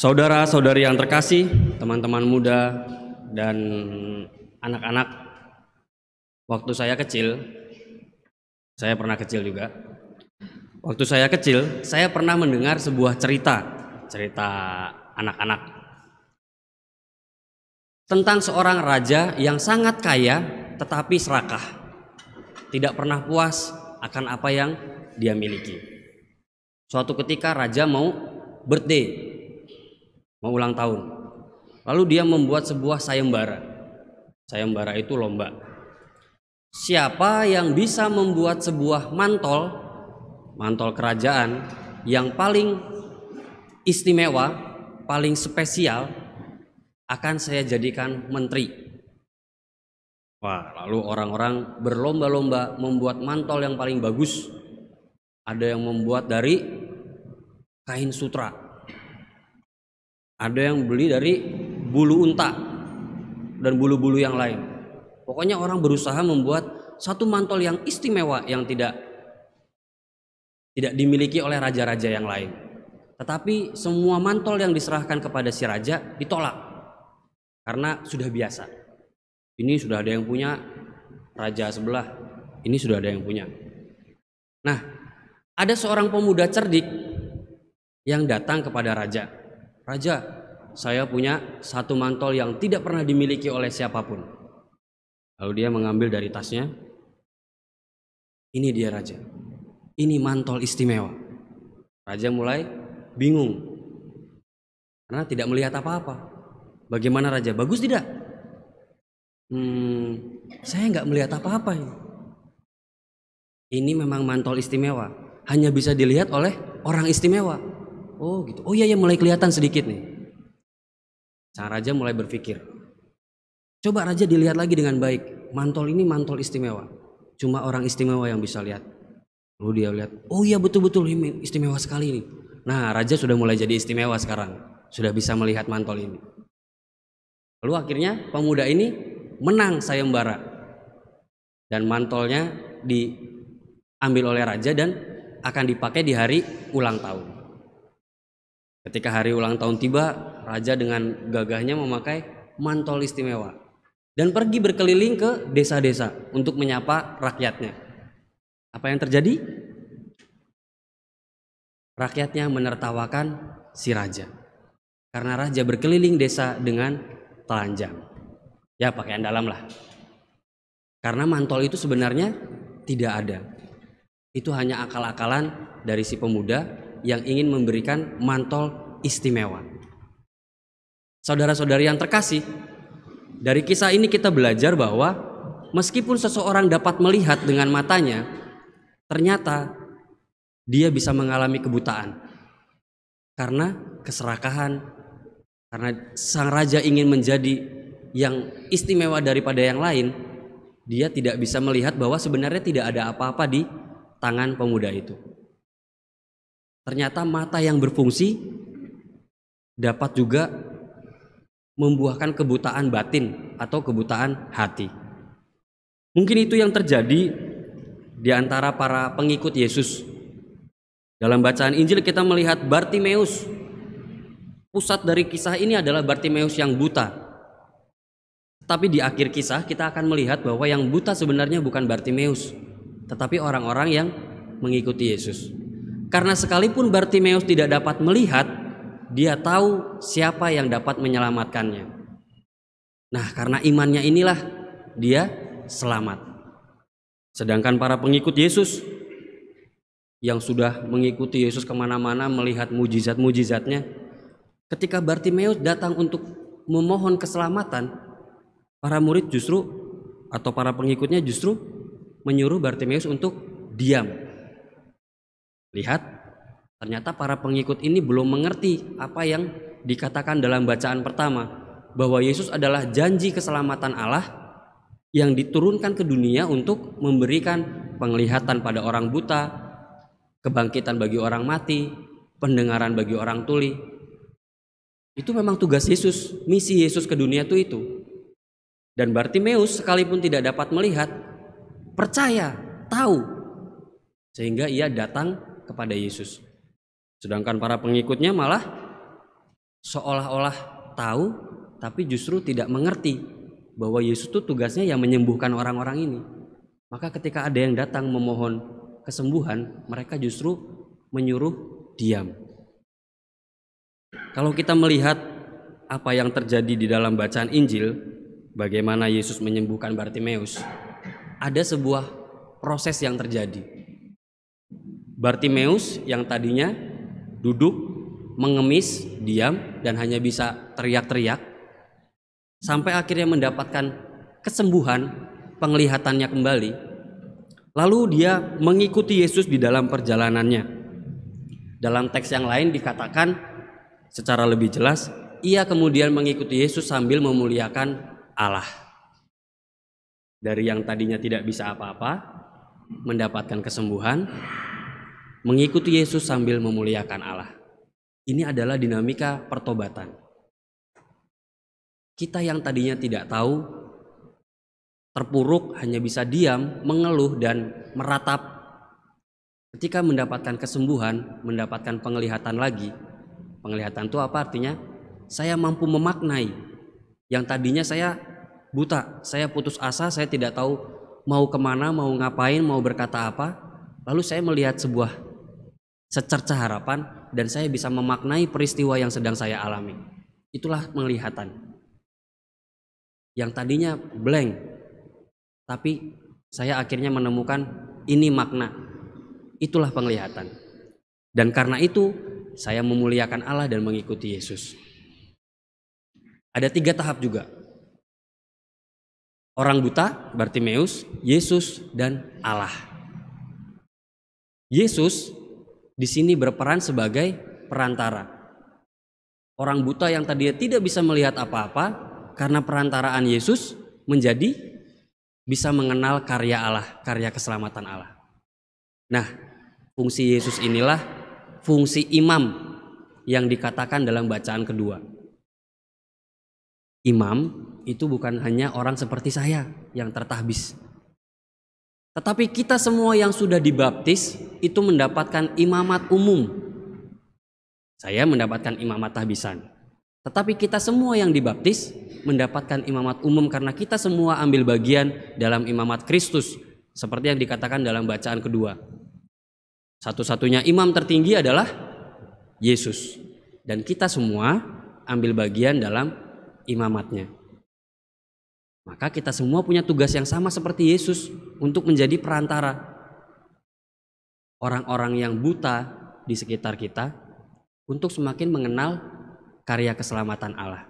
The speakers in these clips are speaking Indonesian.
Saudara-saudari yang terkasih, teman-teman muda dan anak-anak, waktu saya kecil, saya pernah kecil juga. Waktu saya kecil, saya pernah mendengar sebuah cerita anak-anak tentang seorang raja yang sangat kaya tetapi serakah, tidak pernah puas akan apa yang dia miliki. Suatu ketika raja mau birthday, mau ulang tahun. Lalu dia membuat sebuah sayembara. Sayembara itu lomba. Siapa yang bisa membuat sebuah mantol kerajaan yang paling istimewa, paling spesial, akan saya jadikan menteri. Wah, lalu orang-orang berlomba-lomba membuat mantol yang paling bagus. Ada yang membuat dari kain sutra, ada yang beli dari bulu unta dan bulu-bulu yang lain. Pokoknya orang berusaha membuat satu mantol yang istimewa yang tidak dimiliki oleh raja-raja yang lain. Tetapi semua mantol yang diserahkan kepada si raja ditolak karena sudah biasa. Ini sudah ada yang punya, raja sebelah ini sudah ada yang punya. Nah, ada seorang pemuda cerdik yang datang kepada raja. Raja, saya punya satu mantol yang tidak pernah dimiliki oleh siapapun. Lalu dia mengambil dari tasnya. Ini dia raja. Ini mantol istimewa. Raja mulai bingung karena tidak melihat apa-apa. Bagaimana raja? Bagus tidak? Saya nggak melihat apa-apa. Ini memang mantol istimewa. Hanya bisa dilihat oleh orang istimewa. Oh gitu. Oh iya, mulai kelihatan sedikit nih. Sang raja mulai berpikir. Coba raja dilihat lagi dengan baik. Mantol ini mantol istimewa. Cuma orang istimewa yang bisa lihat. Lalu dia lihat. Oh iya, betul-betul ini istimewa sekali nih. Nah, raja sudah mulai jadi istimewa sekarang. Sudah bisa melihat mantol ini. Lalu akhirnya pemuda ini menang sayembara. Dan mantolnya diambil oleh raja dan akan dipakai di hari ulang tahun. Ketika hari ulang tahun tiba, raja dengan gagahnya memakai mantol istimewa dan pergi berkeliling ke desa-desa untuk menyapa rakyatnya. Apa yang terjadi? Rakyatnya menertawakan si raja karena raja berkeliling desa dengan telanjang. Ya, pakaian dalam lah. Karena mantol itu sebenarnya tidak ada. Itu hanya akal-akalan dari si pemuda yang ingin memberikan mantol istimewa. Saudara-saudari yang terkasih, dari kisah ini kita belajar bahwa meskipun seseorang dapat melihat dengan matanya, ternyata dia bisa mengalami kebutaan karena keserakahan, karena sang raja ingin menjadi yang istimewa daripada yang lain. Dia tidak bisa melihat bahwa sebenarnya tidak ada apa-apa di tangan pemuda itu. Ternyata mata yang berfungsi dapat juga membuahkan kebutaan batin atau kebutaan hati. Mungkin itu yang terjadi di antara para pengikut Yesus. Dalam bacaan Injil kita melihat Bartimeus. Pusat dari kisah ini adalah Bartimeus yang buta. Tapi di akhir kisah kita akan melihat bahwa yang buta sebenarnya bukan Bartimeus, tetapi orang-orang yang mengikuti Yesus. Karena sekalipun Bartimeus tidak dapat melihat, dia tahu siapa yang dapat menyelamatkannya. Nah, karena imannya inilah dia selamat. Sedangkan para pengikut Yesus yang sudah mengikuti Yesus kemana-mana melihat mujizat-mujizatnya, ketika Bartimeus datang untuk memohon keselamatan, para murid justru atau para pengikutnya justru menyuruh Bartimeus untuk diam. Lihat, ternyata para pengikut ini belum mengerti apa yang dikatakan dalam bacaan pertama, bahwa Yesus adalah janji keselamatan Allah yang diturunkan ke dunia untuk memberikan penglihatan pada orang buta, kebangkitan bagi orang mati, pendengaran bagi orang tuli. Itu memang tugas Yesus, misi Yesus ke dunia itu. Dan Bartimeus sekalipun tidak dapat melihat, percaya, tahu, sehingga ia datang kepada Yesus. Sedangkan para pengikutnya malah seolah-olah tahu tapi justru tidak mengerti bahwa Yesus itu tugasnya yang menyembuhkan orang-orang ini. Maka ketika ada yang datang memohon kesembuhan, mereka justru menyuruh diam. Kalau kita melihat apa yang terjadi di dalam bacaan Injil, bagaimana Yesus menyembuhkan Bartimeus, ada sebuah proses yang terjadi. Bartimeus yang tadinya duduk, mengemis, diam, dan hanya bisa teriak-teriak, sampai akhirnya mendapatkan kesembuhan, penglihatannya kembali. Lalu dia mengikuti Yesus di dalam perjalanannya. Dalam teks yang lain dikatakan secara lebih jelas, ia kemudian mengikuti Yesus sambil memuliakan Allah. Dari yang tadinya tidak bisa apa-apa, mendapatkan kesembuhan, mengikuti Yesus sambil memuliakan Allah. Ini adalah dinamika pertobatan. Kita yang tadinya tidak tahu, terpuruk, hanya bisa diam, mengeluh, dan meratap. Ketika mendapatkan kesembuhan, mendapatkan penglihatan lagi. Penglihatan itu apa artinya? Saya mampu memaknai. Yang tadinya saya buta, saya putus asa, saya tidak tahu mau kemana, mau ngapain, mau berkata apa. Lalu saya melihat sebuah secercah harapan dan saya bisa memaknai peristiwa yang sedang saya alami. Itulah penglihatan. Yang tadinya blank, tapi saya akhirnya menemukan ini makna. Itulah penglihatan. Dan karena itu saya memuliakan Allah dan mengikuti Yesus. Ada 3 tahap juga. Orang buta, Bartimeus, Yesus, dan Allah. Yesus di sini berperan sebagai perantara. Orang buta yang tadinya tidak bisa melihat apa-apa, karena perantaraan Yesus menjadi bisa mengenal karya Allah, karya keselamatan Allah. Nah, fungsi Yesus inilah fungsi imam yang dikatakan dalam bacaan kedua. Imam itu bukan hanya orang seperti saya yang tertahbis, tetapi kita semua yang sudah dibaptis itu mendapatkan imamat umum. Saya mendapatkan imamat tahbisan, tetapi kita semua yang dibaptis mendapatkan imamat umum karena kita semua ambil bagian dalam imamat Kristus, seperti yang dikatakan dalam bacaan kedua. Satu-satunya imam tertinggi adalah Yesus, dan kita semua ambil bagian dalam imamatnya. Maka kita semua punya tugas yang sama seperti Yesus untuk menjadi perantara. Orang-orang yang buta di sekitar kita untuk semakin mengenal karya keselamatan Allah.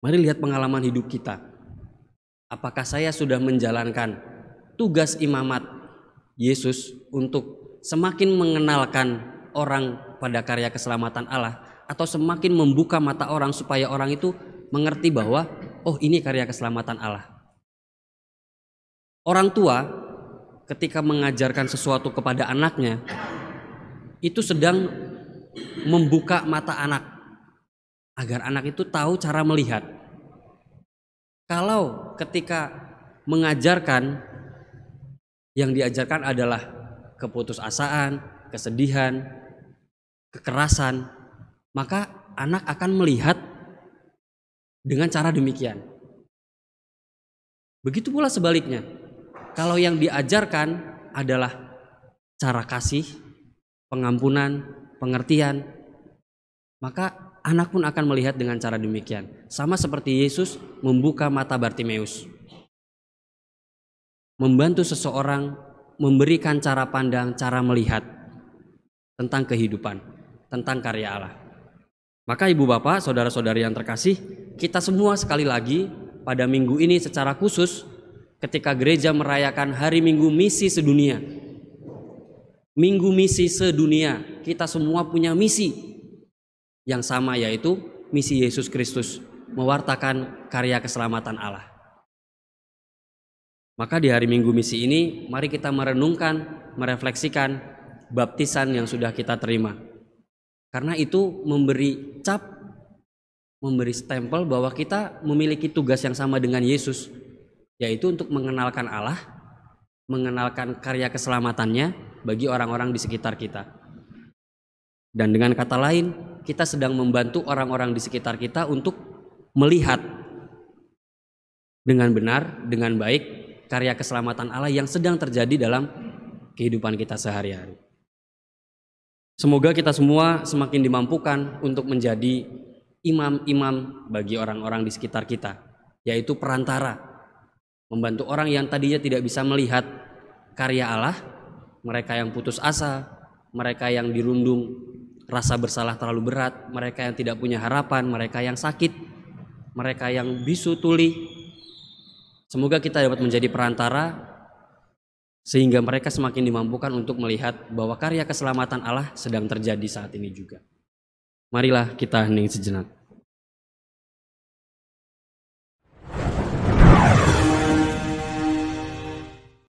Mari lihat pengalaman hidup kita. Apakah saya sudah menjalankan tugas imamat Yesus untuk semakin mengenalkan orang pada karya keselamatan Allah, atau semakin membuka mata orang supaya orang itu mengerti bahwa oh, ini karya keselamatan Allah. Orang tua ketika mengajarkan sesuatu kepada anaknya itu sedang membuka mata anak agar anak itu tahu cara melihat. Kalau ketika mengajarkan, yang diajarkan adalah keputusasaan, kesedihan, kekerasan, maka anak akan melihat dengan cara demikian. Begitu pula sebaliknya. Kalau yang diajarkan adalah cara kasih, pengampunan, pengertian, maka anak pun akan melihat dengan cara demikian. Sama seperti Yesus membuka mata Bartimeus, membantu seseorang, memberikan cara pandang, cara melihat tentang kehidupan, tentang karya Allah. Maka ibu bapak, saudara-saudari yang terkasih, kita semua sekali lagi pada minggu ini secara khusus ketika gereja merayakan hari Minggu Misi Sedunia. Minggu Misi Sedunia, kita semua punya misi yang sama, yaitu misi Yesus Kristus, mewartakan karya keselamatan Allah. Maka di hari Minggu Misi ini, mari kita merenungkan, merefleksikan baptisan yang sudah kita terima. Karena itu memberi cap, memberi stempel bahwa kita memiliki tugas yang sama dengan Yesus, yaitu untuk mengenalkan Allah, mengenalkan karya keselamatannya bagi orang-orang di sekitar kita. Dan dengan kata lain, kita sedang membantu orang-orang di sekitar kita untuk melihat dengan benar, dengan baik karya keselamatan Allah yang sedang terjadi dalam kehidupan kita sehari-hari. Semoga kita semua semakin dimampukan untuk menjadi imam-imam bagi orang-orang di sekitar kita, yaitu perantara, membantu orang yang tadinya tidak bisa melihat karya Allah, mereka yang putus asa, mereka yang dirundung rasa bersalah terlalu berat, mereka yang tidak punya harapan, mereka yang sakit, mereka yang bisu tuli. Semoga kita dapat menjadi perantara sehingga mereka semakin dimampukan untuk melihat bahwa karya keselamatan Allah sedang terjadi saat ini juga. Marilah kita hening sejenak.